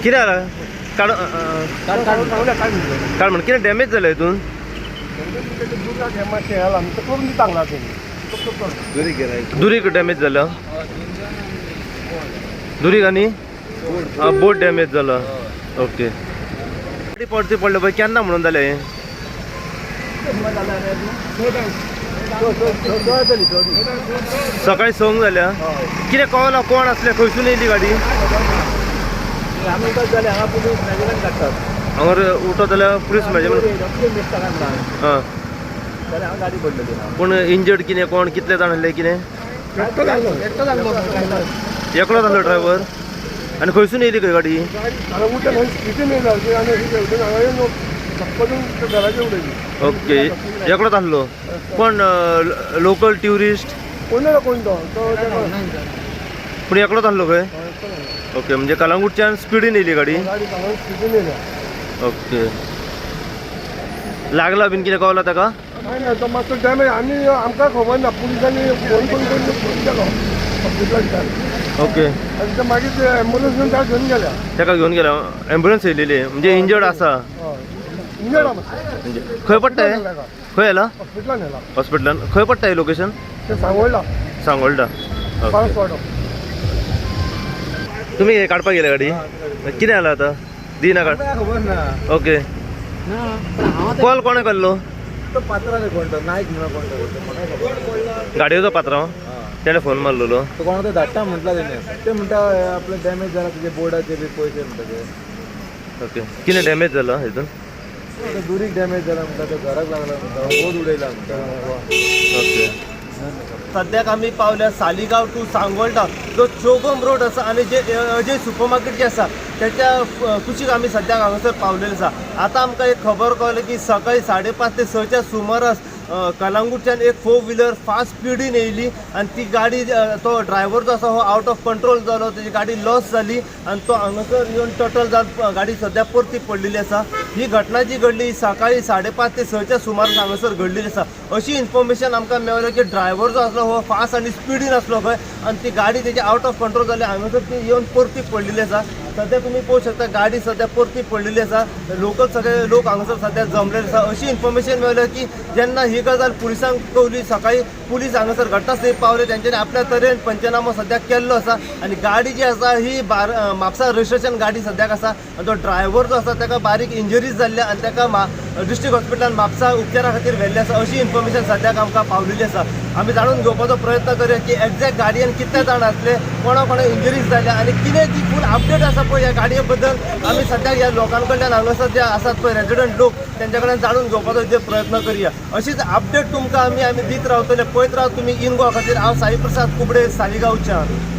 कितें जाला काड काड म्हण कितें डॅमेज जालें हितून दुरीक डॅमेज जालो दुरीक आनी बोट डॅमेज जालो ओके पडचे पडले पळय केन्ना म्हणून जालें सकाळी 6 जाल्या कितें कळना कोण आसले खंयसून येयली गाडी हांगर उठो जाल्यार पुलीस मेजरमेंट हां पूण इंजर्ड कितें कोण कितले जाण आसले कितें एकलो जालो ड्रायव्हर आनी खंयसून येयली खंय गाडी ओके एकलोच आसलो पण लोकल ट्युरिस्ट पूण एकलोच आसलो खंय ओके म्हणजे कलंगूटच्यान स्पिडीन येयली गाडी ओके लागला बीन कितें कळला ताका मातसो डॅमेज आनी आमकां खबर ना पुलिसांनी फोन करून ओके मागीर एम्बुलन्स घेवन गेल्या ताका घेवन गेला एम्बुलन्स येयलेली म्हणजे इंजर्ड आसा खंय पडटा हे खंय येला हॉस्पिटलान खंय पडटा हे लोकेशन सांगोळडा तुमी हे काडपाक गेले गाडी कितें जाला आतां दिना काड खबर ना ओके कॉल कोणें केल्लो गाडयेचो पात्रांव तेणें फोन मारलेलो तो कोणा तो धाडटा म्हटला ते म्हणटा आपले डॅमेज जाला तुजे बोर्डाचे बी पयशे म्हणटा ते ओके कितें डॅमेज जाला हितून दुरीक डॅमेज जाला म्हणटा तो घराक लागला म्हणटा बोर्ड उडयला म्हणटा ओके सद्याक आमी पावल्या सालिगांव टू सांगोळडा जो चोगम रोड आसा आनी जे अजय सुपर मार्केट जे आसा त्याच्या कुशीक आमी सद्याक हांगासर पावलेले आसा आतां आमकां एक खबर कळ्ळी की सकाळी 5:30 ते 6च्या सुमारास कलंगूटच्यान एक 4 व्हिलर फास्ट स्पिडीन येयली आनी ती गाडी तो ड्रायव्हर जो आसा हो आउट ऑफ कंट्रोल जालो तेजी गाडी लॉस जाली आनी तो हांगासर येवन टोटल जावन गाडी सद्या परती पडलेली आसा ही घटना जी घडली सकाळी 5:30 ते 6च्या सुमारास हांगासर घडलेली आसा अशी इन्फॉर्मेशन आमकां मेळ्ळी की ड्रायव्हर जो आसलो हो फास्ट आनी स्पिडीन आसलो खंय आनी ती गाडी तेजी आउट ऑफ कंट्रोल जाली हांगासर ती येवन परती पडलेली आसा सध्या तुम्ही पळोवंक शकता गाडी सध्या परती पडलेली आसा लोकल सगळे लोक हांगासर सध्या जमलेले आसा अशी इन्फॉर्मेशन मेळ्ळी की जेन्ना ही गजाल पुलिसांक कळली सकाळी पुलीस हांगासर घटनास्थळी पावले तेंच्यांनी आपल्या तरेन पंचनामो सद्याक केल्लो आसा आनी गाडी जी आसा ही म्हापसा रजिस्ट्रेशन गाडी सद्याक आसा आनी तो ड्रायव्हर जो आसा ताका बारीक इंजरीज जाल्ल्या आनी ताका डिस्ट्रिक्ट हॉस्पिटलान म्हापसा उपचारा खातीर व्हेल्ले आसा अशी इन्फॉर्मेशन सद्याक आमकां पावलेली आसा आमी जाणून घेवपाचो प्रयत्न करूया की एक्झॅक्ट गाडयेन कितले जाण आसले कोणा इंजरीज जाल्या आनी कितें ती फूल अपडेट आसा पळय ह्या गाडये बद्दल आमी सद्याक ह्या लोकां कडल्यान हांगासर जे आसात पळय रेजिडंट लोक तेंच्या कडल्यान जाणून घेवपाचो जे प्रयत्न करूया अशीच अपडेट तुमकां आमी दीत रावतले पळयत राव तुमी इन गोवा खातीर हांव साई प्रसाद कुबडे सालिगांवच्यान